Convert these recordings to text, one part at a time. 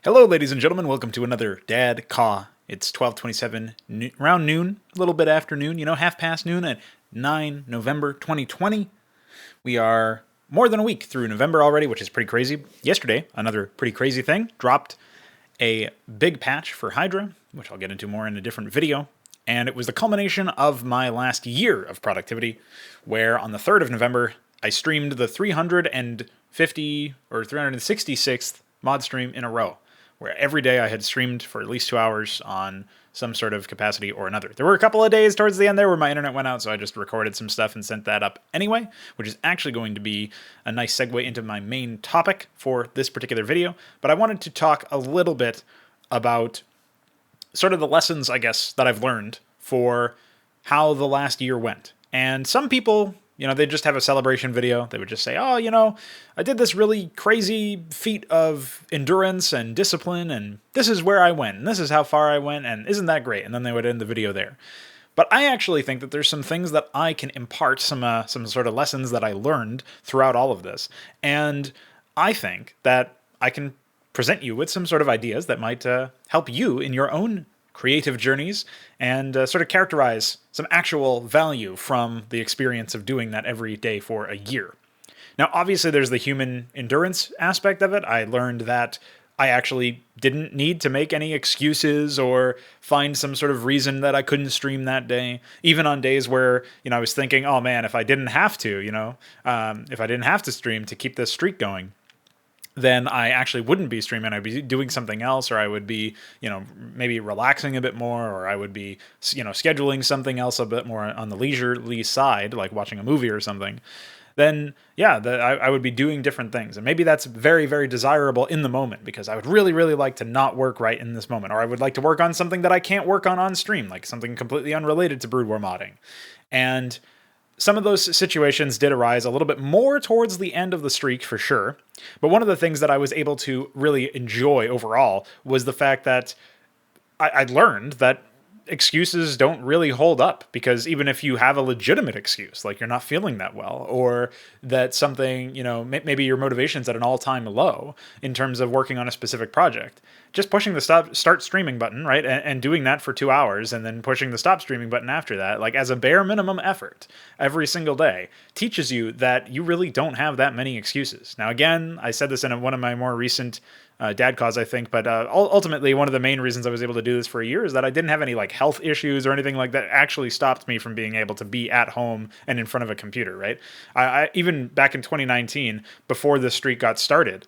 Hello, ladies and gentlemen. Welcome to another DADCAW. It's 12:27, around noon, a little bit after noon, half past noon at 9 November 2020. We are more than a week through November already, which is pretty crazy. Yesterday, another pretty crazy thing, dropped a big patch for Hydra, which I'll get into more in a different video. And it was the culmination of my last year of productivity, where on the 3rd of November, I streamed the 350 or 366th mod stream in a row, where every day I had streamed for at least 2 hours on some sort of capacity or another. There were a couple of days towards the end there where my internet went out, so I just recorded some stuff and sent that up anyway, which is actually going to be a nice segue into my main topic for this particular video. But I wanted to talk a little bit about sort of the lessons, I guess, that I've learned for how the last year went. And some people, they just have a celebration video. They would just say, oh, I did this really crazy feat of endurance and discipline, and this is where I went, and this is how far I went, and isn't that great? And then they would end the video there. But I actually think that there's some things that I can impart, some sort of lessons that I learned throughout all of this. And I think that I can present you with some sort of ideas that might help you in your own creative journeys and sort of characterize some actual value from the experience of doing that every day for a year. Now, obviously, there's the human endurance aspect of it. I learned that I actually didn't need to make any excuses or find some sort of reason that I couldn't stream that day, even on days where, I was thinking, oh man, if I didn't have to, if I didn't have to stream to keep this streak going, then I actually wouldn't be streaming. I'd be doing something else, or I would be, maybe relaxing a bit more, or I would be, scheduling something else a bit more on the leisurely side, like watching a movie or something. Then, I would be doing different things. And maybe that's very, very desirable in the moment, because I would really, really like to not work right in this moment. Or I would like to work on something that I can't work on stream, like something completely unrelated to Brood War modding. And some of those situations did arise a little bit more towards the end of the streak, for sure. But one of the things that I was able to really enjoy overall was the fact that I learned that excuses don't really hold up, because even if you have a legitimate excuse, like you're not feeling that well, or that something, maybe your motivation's at an all-time low in terms of working on a specific project, just pushing the start streaming button, right, and doing that for 2 hours, and then pushing the stop streaming button after that, like as a bare minimum effort every single day, teaches you that you really don't have that many excuses. Now, again, I said this in one of my more recent DADCAWs, I think, but ultimately one of the main reasons I was able to do this for a year is that I didn't have any like health issues or anything like that actually stopped me from being able to be at home and in front of a computer, right? I even back in 2019, before this streak got started,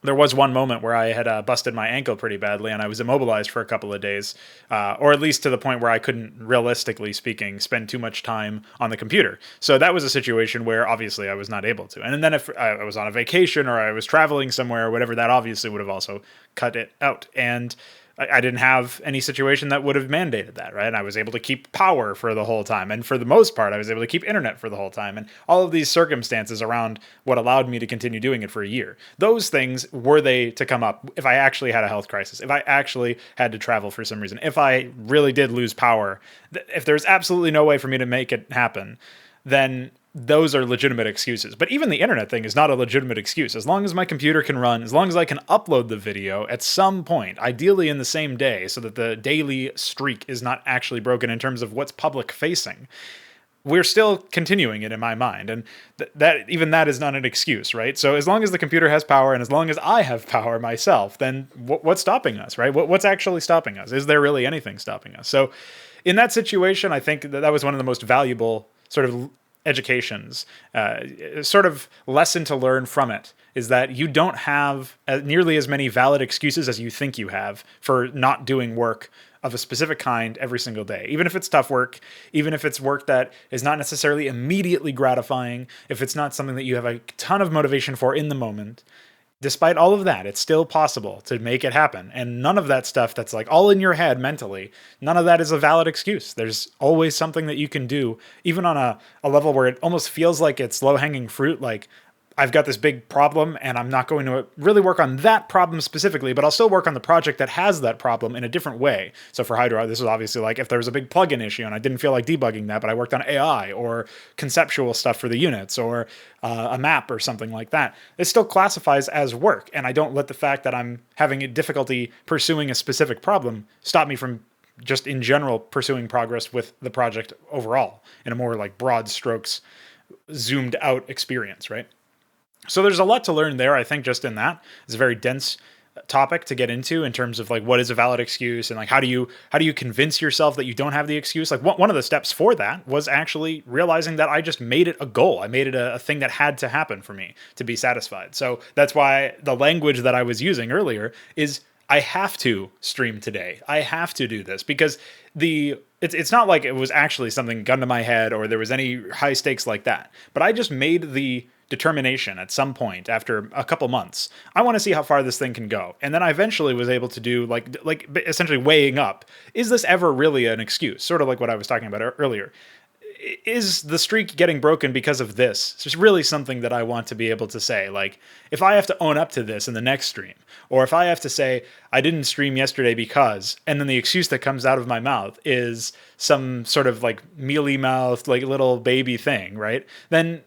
there was one moment where I had busted my ankle pretty badly, and I was immobilized for a couple of days, or at least to the point where I couldn't, realistically speaking, spend too much time on the computer. So that was a situation where obviously I was not able to. And then if I was on a vacation or I was traveling somewhere or whatever, that obviously would have also cut it out. And I didn't have any situation that would have mandated that, right? And I was able to keep power for the whole time. And for the most part, I was able to keep internet for the whole time. And all of these circumstances around what allowed me to continue doing it for a year. Those things, were they to come up if I actually had a health crisis, if I actually had to travel for some reason, if I really did lose power, if there's absolutely no way for me to make it happen, then those are legitimate excuses. But even the internet thing is not a legitimate excuse. As long as my computer can run, as long as I can upload the video at some point, ideally in the same day, so that the daily streak is not actually broken in terms of what's public facing, we're still continuing it in my mind. And that even that is not an excuse, right? So as long as the computer has power, and as long as I have power myself, then what's stopping us, right? What's actually stopping us? Is there really anything stopping us? So in that situation, I think that was one of the most valuable sort of educations, sort of lesson to learn from it, is that you don't have nearly as many valid excuses as you think you have for not doing work of a specific kind every single day. Even if it's tough work, even if it's work that is not necessarily immediately gratifying, if it's not something that you have a ton of motivation for in the moment, despite all of that, it's still possible to make it happen. And none of that stuff that's like all in your head mentally, none of that is a valid excuse. There's always something that you can do, even on a level where it almost feels like it's low-hanging fruit. Like, I've got this big problem and I'm not going to really work on that problem specifically, but I'll still work on the project that has that problem in a different way. So for Hydra, this is obviously like if there was a big plugin issue and I didn't feel like debugging that, but I worked on AI or conceptual stuff for the units or a map or something like that. It still classifies as work, and I don't let the fact that I'm having a difficulty pursuing a specific problem stop me from just in general pursuing progress with the project overall in a more like broad strokes, zoomed out experience, right? So there's a lot to learn there, I think, just in that. It's a very dense topic to get into in terms of like what is a valid excuse and like how do you convince yourself that you don't have the excuse. Like one of the steps for that was actually realizing that I just made it a goal. I made it a thing that had to happen for me to be satisfied. So that's why the language that I was using earlier is I have to stream today. I have to do this because it's not like it was actually something gun to my head or there was any high stakes like that. But I just made the determination at some point after a couple months. I want to see how far this thing can go. And then I eventually was able to do like essentially weighing up. Is this ever really an excuse? Sort of like what I was talking about earlier. Is the streak getting broken because of this? It's just really something that I want to be able to say. Like, if I have to own up to this in the next stream, or if I have to say, I didn't stream yesterday because, and then the excuse that comes out of my mouth is some sort of like mealy-mouthed, like little baby thing, right? Then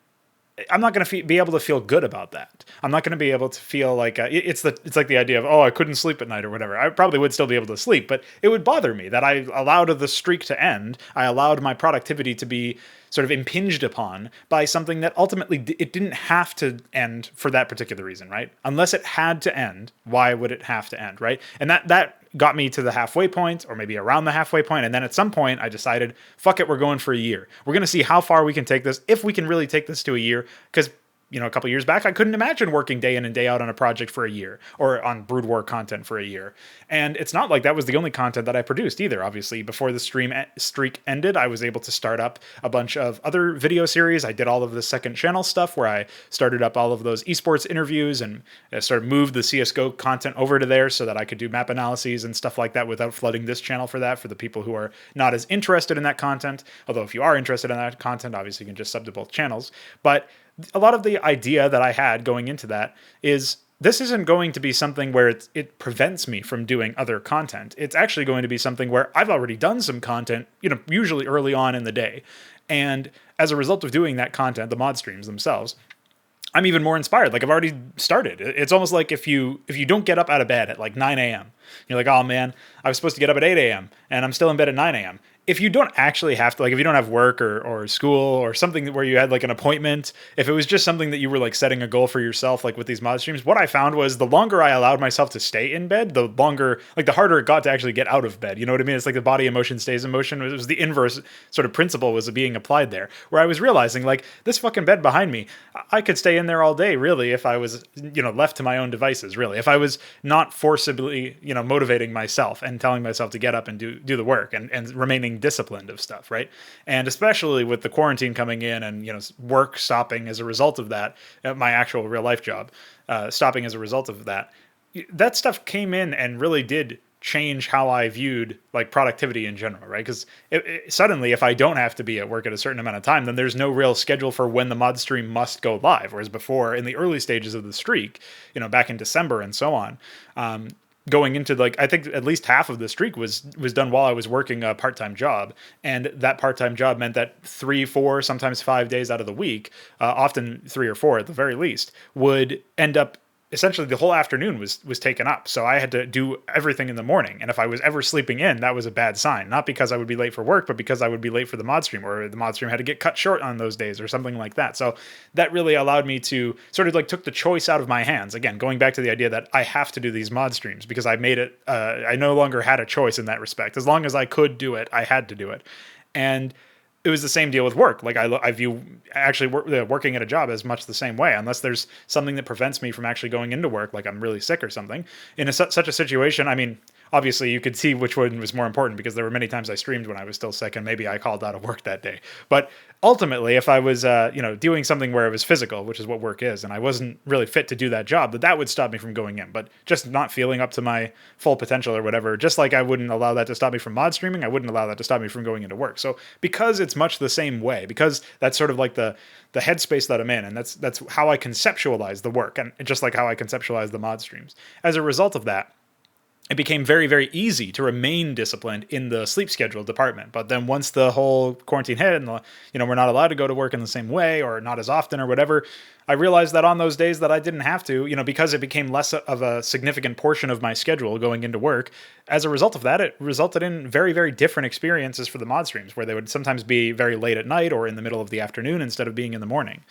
I'm not going to be able to feel good about that. I'm not going to be able to feel like it's like the idea of, oh, I couldn't sleep at night or whatever. I probably would still be able to sleep, but it would bother me that I allowed the streak to end. I allowed my productivity to be sort of impinged upon by something that ultimately it didn't have to end for that particular reason, right? Unless it had to end, why would it have to end, right? And that got me to the halfway point, or maybe around the halfway point. And then at some point I decided, fuck it, we're going for a year. We're going to see how far we can take this, if we can really take this to a year. Because, you know, a couple years back, I couldn't imagine working day in and day out on a project for a year or on Brood War content for a year. And it's not like that was the only content that I produced either. Obviously, before the streak ended, I was able to start up a bunch of other video series. I did all of the second channel stuff where I started up all of those esports interviews and started moved the CSGO content over to there so that I could do map analyses and stuff like that without flooding this channel for that, for the people who are not as interested in that content. Although if you are interested in that content, obviously you can just sub to both channels. But a lot of the idea that I had going into that is this isn't going to be something where it prevents me from doing other content. It's actually going to be something where I've already done some content, you know, usually early on in the day. And as a result of doing that content, the mod streams themselves, I'm even more inspired. Like I've already started. It's almost like if you don't get up out of bed at like 9 a.m., you're like, oh man, I was supposed to get up at 8 a.m. and I'm still in bed at 9 a.m. If you don't actually have to, like if you don't have work or school or something where you had like an appointment, if it was just something that you were like setting a goal for yourself, like with these mod streams, what I found was the longer I allowed myself to stay in bed, the longer, like the harder it got to actually get out of bed. You know what I mean? It's like the body in motion stays in motion. It was the inverse sort of principle was being applied there, where I was realizing like this fucking bed behind me, I could stay in there all day really if I was, you know, left to my own devices really. If I was not forcibly, you know, motivating myself and telling myself to get up and do the work and remaining disciplined of stuff, right? And especially with the quarantine coming in and, you know, work stopping as a result of that, my actual real life job stopping as a result of that, that stuff came in and really did change how I viewed like productivity in general, right? Because suddenly if I don't have to be at work at a certain amount of time, then there's no real schedule for when the mod stream must go live. Whereas before, in the early stages of the streak, you know, back in December and so on, going into like, I think at least half of the streak was done while I was working a part-time job. And that part-time job meant that 3, 4, sometimes 5 days out of the week, often 3 or 4 at the very least, would end up essentially the whole afternoon was taken up. So I had to do everything in the morning. And if I was ever sleeping in, that was a bad sign. Not because I would be late for work, but because I would be late for the mod stream, or the mod stream had to get cut short on those days or something like that. So that really allowed me to sort of like took the choice out of my hands. Again, going back to the idea that I have to do these mod streams because I made it, I no longer had a choice in that respect. As long as I could do it, I had to do it. And it was the same deal with work. Like I view actually working at a job as much the same way, unless there's something that prevents me from actually going into work, like I'm really sick or something. In such a situation, I mean, obviously you could see which one was more important because there were many times I streamed when I was still sick and maybe I called out of work that day. But ultimately, if I was, doing something where it was physical, which is what work is, and I wasn't really fit to do that job, that would stop me from going in. But just not feeling up to my full potential or whatever, just like I wouldn't allow that to stop me from mod streaming, I wouldn't allow that to stop me from going into work. So because it's much the same way, because that's sort of like the headspace that I'm in, and that's how I conceptualize the work, and just like how I conceptualize the mod streams. As a result of that, it became very, very easy to remain disciplined in the sleep schedule department. But then once the whole quarantine hit and we're not allowed to go to work in the same way or not as often or whatever, I realized that on those days that I didn't have to, because it became less of a significant portion of my schedule going into work. As a result of that, it resulted in very, very different experiences for the mod streams, where they would sometimes be very late at night or in the middle of the afternoon instead of being in the morning.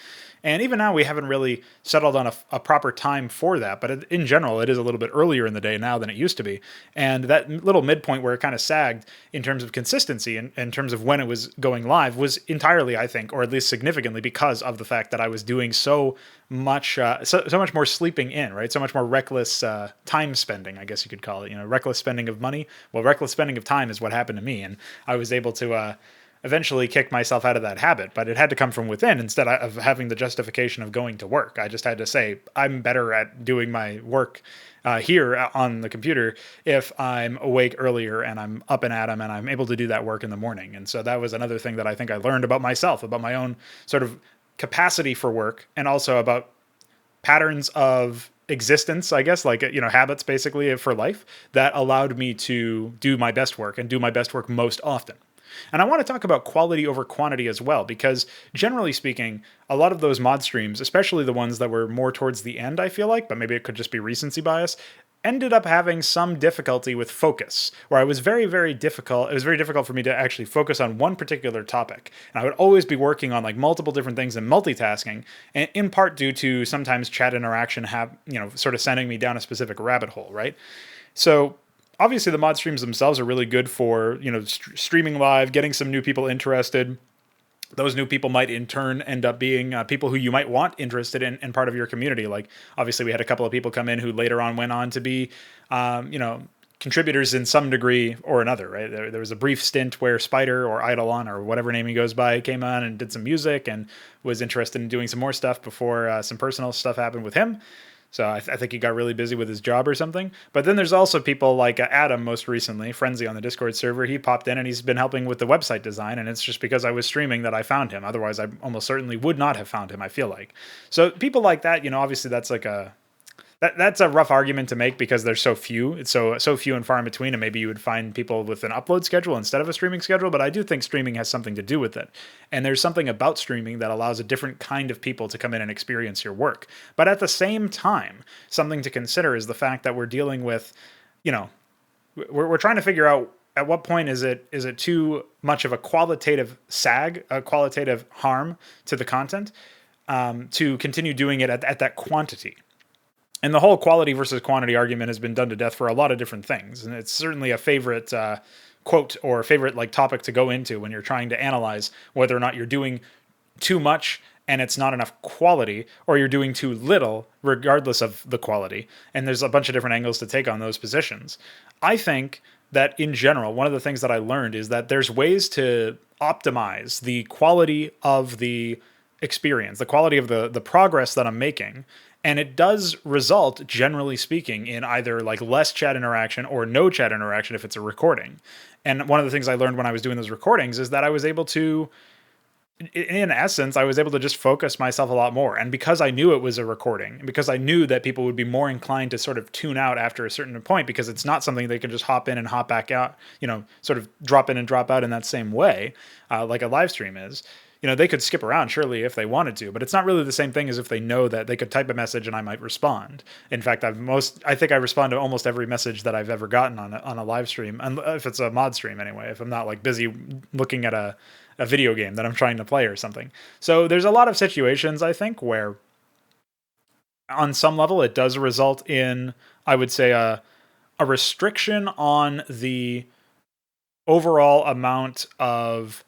And even now, we haven't really settled on a proper time for that. But in general, it is a little bit earlier in the day now than it used to be. And that little midpoint where it kind of sagged in terms of consistency and in terms of when it was going live was entirely, I think, or at least significantly, because of the fact that I was doing so much more sleeping in, right? So much more reckless time spending, I guess you could call it. Reckless spending of money. Well, reckless spending of time is what happened to me, and I was able to eventually kick myself out of that habit, but it had to come from within instead of having the justification of going to work. I just had to say, I'm better at doing my work here on the computer if I'm awake earlier and I'm up and at 'em and I'm able to do that work in the morning. And so that was another thing that I think I learned about myself, about my own sort of capacity for work, and also about patterns of existence, I guess, like, habits basically for life that allowed me to do my best work and do my best work most often. And I want to talk about quality over quantity as well, because generally speaking, a lot of those mod streams, especially the ones that were more towards the end, I feel like, but maybe it could just be recency bias, ended up having some difficulty with focus, where I was very, very difficult. It was very difficult for me to actually focus on one particular topic. And I would always be working on like multiple different things and multitasking, and in part due to sometimes chat interaction sort of sending me down a specific rabbit hole, right? So obviously the mod streams themselves are really good for, streaming live, getting some new people interested. Those new people might in turn end up being people who you might want interested in part of your community. Like, obviously we had a couple of people come in who later on went on to be, contributors in some degree or another, right? There was a brief stint where Spider or Eidolon or whatever name he goes by came on and did some music and was interested in doing some more stuff before some personal stuff happened with him. So I think he got really busy with his job or something. But then there's also people like Adam, most recently, Frenzy on the Discord server. He popped in and he's been helping with the website design. And it's just because I was streaming that I found him. Otherwise, I almost certainly would not have found him, I feel like. So people like that, obviously that's like that's a rough argument to make because there's so few. It's so few and far in between, and maybe you would find people with an upload schedule instead of a streaming schedule, but I do think streaming has something to do with it. And there's something about streaming that allows a different kind of people to come in and experience your work. But at the same time, something to consider is the fact that we're dealing with, we're trying to figure out at what point is it too much of a qualitative sag, a qualitative harm to the content, to continue doing it at that quantity. And the whole quality versus quantity argument has been done to death for a lot of different things. And it's certainly a favorite quote or favorite topic to go into when you're trying to analyze whether or not you're doing too much and it's not enough quality, or you're doing too little regardless of the quality. And there's a bunch of different angles to take on those positions. I think that in general, one of the things that I learned is that there's ways to optimize the quality of the experience, the quality of the progress that I'm making. And it does result, generally speaking, in either less chat interaction or no chat interaction if it's a recording. And one of the things I learned when I was doing those recordings is that I was able to, in essence, I was able to just focus myself a lot more. And because I knew it was a recording, and because I knew that people would be more inclined to sort of tune out after a certain point, because it's not something they can just hop in and hop back out, sort of drop in and drop out in that same way, like a live stream is. They could skip around, surely, if they wanted to, but it's not really the same thing as if they know that they could type a message and I might respond. In fact, I think I respond to almost every message that I've ever gotten on a live stream, and if it's a mod stream anyway, if I'm not busy looking at a video game that I'm trying to play or something. So there's a lot of situations, I think, where on some level it does result in, I would say, a restriction on the overall amount of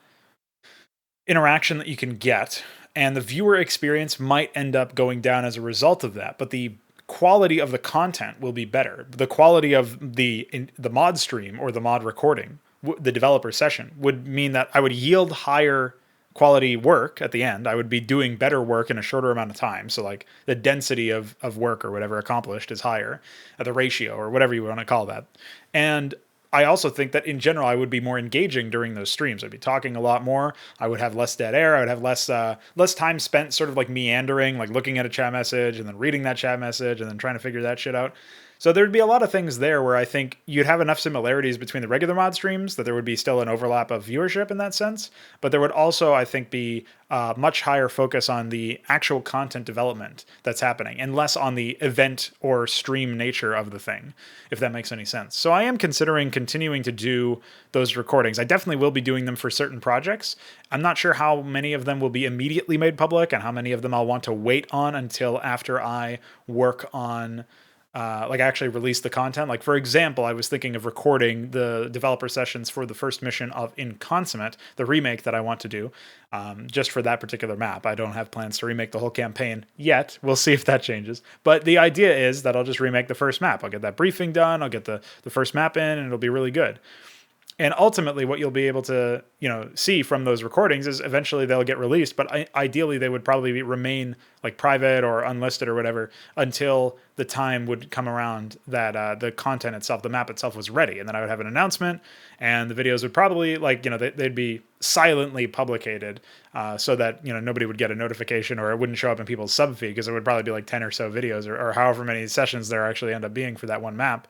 interaction that you can get, and the viewer experience might end up going down as a result of that. But the quality of the content will be better. The quality of the mod stream or the mod recording, the developer session, would mean that I would yield higher quality work at the end. I would be doing better work in a shorter amount of time. So like the density of work or whatever accomplished is higher, the ratio or whatever you want to call that. And I also think that in general, I would be more engaging during those streams. I'd be talking a lot more. I would have less dead air. I would have less time spent sort of like meandering, like looking at a chat message and then reading that chat message and then trying to figure that shit out. So there'd be a lot of things there where I think you'd have enough similarities between the regular mod streams that there would be still an overlap of viewership in that sense. But there would also, I think, be much higher focus on the actual content development that's happening and less on the event or stream nature of the thing, if that makes any sense. So I am considering continuing to do those recordings. I definitely will be doing them for certain projects. I'm not sure how many of them will be immediately made public and how many of them I'll want to wait on until after I work on like actually release the content. Like for example, I was thinking of recording the developer sessions for the first mission of In Consummate, the remake that I want to do, just for that particular map. I don't have plans to remake the whole campaign yet. We'll see if that changes. But the idea is that I'll just remake the first map. I'll get that briefing done. I'll get the first map in, and it'll be really good. And ultimately, what you'll be able to, see from those recordings is eventually they'll get released. But ideally, they would probably remain like private or unlisted or whatever until the time would come around that the content itself, the map itself, was ready. And then I would have an announcement, and the videos would probably they'd be silently publicated so that nobody would get a notification or it wouldn't show up in people's sub feed because it would probably be like 10 or so videos or however many sessions there actually end up being for that one map,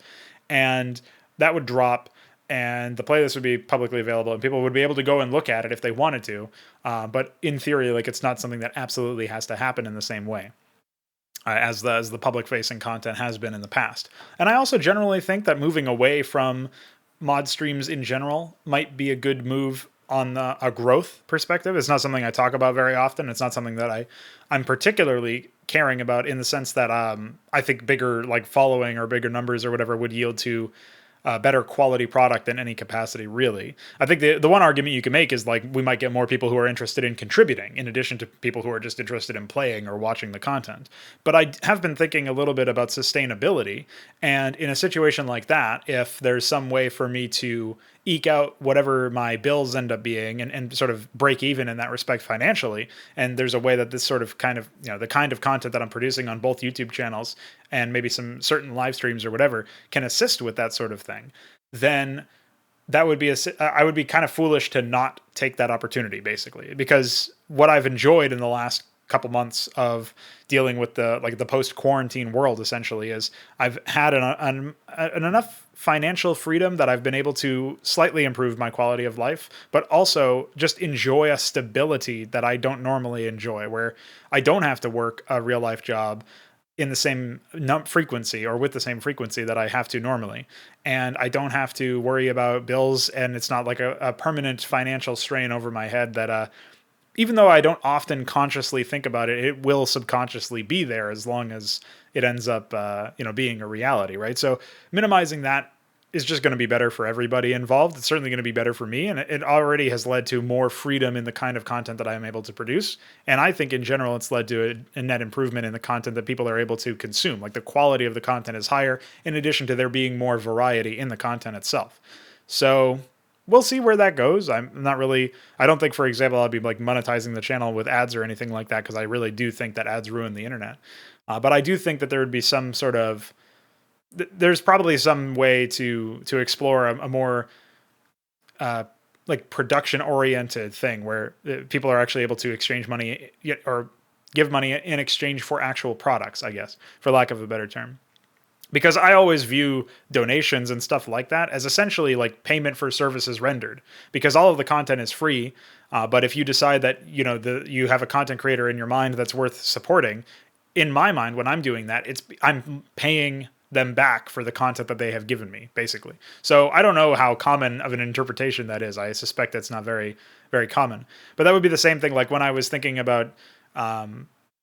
and that would drop. And the playlist would be publicly available and people would be able to go and look at it if they wanted to. But in theory, like it's not something that absolutely has to happen in the same way as the public facing content has been in the past. And I also generally think that moving away from mod streams in general might be a good move on a growth perspective. It's not something I talk about very often. It's not something that I'm particularly caring about in the sense that I think bigger like following or bigger numbers or whatever would yield to better quality product in any capacity, really. I think the one argument you can make is like we might get more people who are interested in contributing in addition to people who are just interested in playing or watching the content. But I have been thinking a little bit about sustainability, and in a situation like that, if there's some way for me to eke out whatever my bills end up being and sort of break even in that respect financially, and there's a way that this sort of kind of the kind of content that I'm producing on both YouTube channels and maybe some certain live streams or whatever can assist with that sort of thing, then that would be I would be kind of foolish to not take that opportunity, basically, because what I've enjoyed in the last couple months of dealing with the post-quarantine world essentially is I've had an enough financial freedom that I've been able to slightly improve my quality of life, but also just enjoy a stability that I don't normally enjoy, where I don't have to work a real life job in the same frequency or with the same frequency that I have to normally. And I don't have to worry about bills, and it's not like a permanent financial strain over my head that, even though I don't often consciously think about it, it will subconsciously be there as long as it ends up, being a reality, right? So minimizing that is just going to be better for everybody involved. It's certainly going to be better for me, and it already has led to more freedom in the kind of content that I am able to produce. And I think in general, it's led to a net improvement in the content that people are able to consume. Like the quality of the content is higher, in addition to there being more variety in the content itself. So we'll see where that goes. I don't think, for example, I'll be like monetizing the channel with ads or anything like that, because I really do think that ads ruin the internet. But I do think that there would be some sort of, there's probably some way to explore a more like production oriented thing where people are actually able to exchange money or give money in exchange for actual products, I guess, for lack of a better term. Because I always view donations and stuff like that as essentially like payment for services rendered, because all of the content is free. But if you decide that, you have a content creator in your mind that's worth supporting, in my mind, when I'm doing that, I'm paying them back for the content that they have given me, basically. So I don't know how common of an interpretation that is. I suspect that's not very, very common. But that would be the same thing like when I was thinking about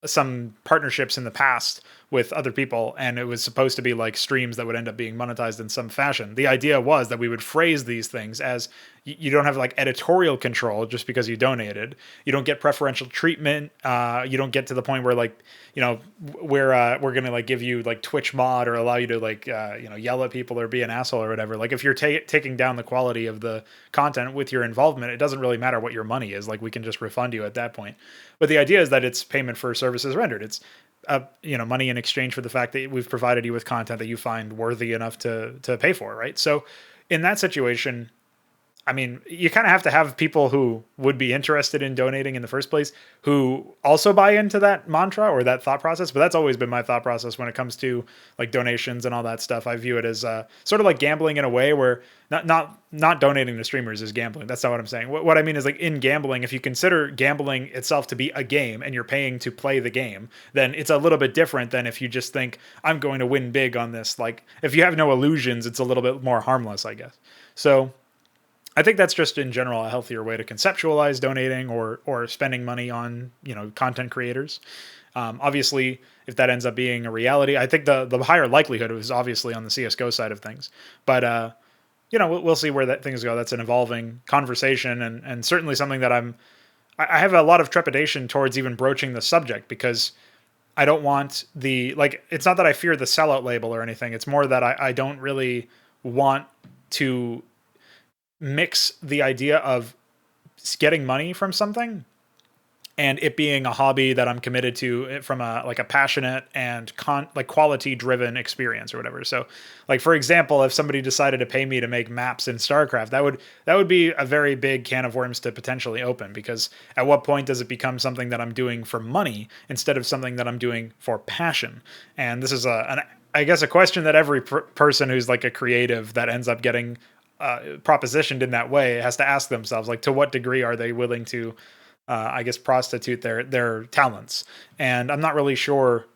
some partnerships in the past with other people, and it was supposed to be like streams that would end up being monetized in some fashion. The idea was that we would phrase these things as you don't have like editorial control just because you donated. You don't get preferential treatment. You don't get to the point where like, you know, we're gonna like give you like Twitch mod or allow you to like yell at people or be an asshole or whatever. Like if you're taking down the quality of the content with your involvement, it doesn't really matter what your money is. Like we can just refund you at that point. But the idea is that it's payment for services rendered. It's money in exchange for the fact that we've provided you with content that you find worthy enough to pay for, right? So in that situation, I mean, you kind of have to have people who would be interested in donating in the first place who also buy into that mantra or that thought process. But that's always been my thought process when it comes to like donations and all that stuff. I view it as sort of like gambling in a way where not donating to streamers is gambling. That's not what I'm saying. What I mean is like in gambling, if you consider gambling itself to be a game and you're paying to play the game, then it's a little bit different than if you just think I'm going to win big on this. Like if you have no illusions, it's a little bit more harmless, I guess. So I think that's just in general a healthier way to conceptualize donating or spending money on, content creators. Obviously, if that ends up being a reality, I think the higher likelihood is obviously on the CSGO side of things. But, we'll see where things go. That's an evolving conversation and certainly something that I have a lot of trepidation towards even broaching the subject because I don't want it's not that I fear the sellout label or anything. It's more that I don't really want to mix the idea of getting money from something and it being a hobby that I'm committed to from a passionate and quality driven experience or whatever. So like, for example, if somebody decided to pay me to make maps in StarCraft, that would be a very big can of worms to potentially open, because at what point does it become something that I'm doing for money instead of something that I'm doing for passion? And this is I guess a question that every person who's like a creative that ends up getting propositioned in that way has to ask themselves, like, to what degree are they willing to prostitute their talents? And I'm not really sure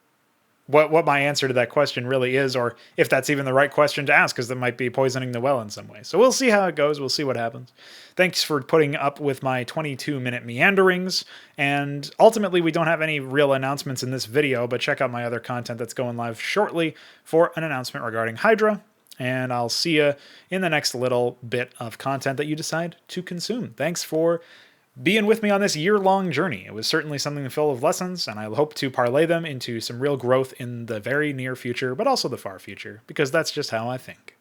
what my answer to that question really is, or if that's even the right question to ask, because that might be poisoning the well in some way. So we'll see how it goes. We'll see what happens. Thanks for putting up with my 22-minute meanderings. And ultimately, we don't have any real announcements in this video, but check out my other content that's going live shortly for an announcement regarding Hydra. And I'll see you in the next little bit of content that you decide to consume. Thanks for being with me on this year-long journey. It was certainly something full of lessons, and I hope to parlay them into some real growth in the very near future, but also the far future, because that's just how I think.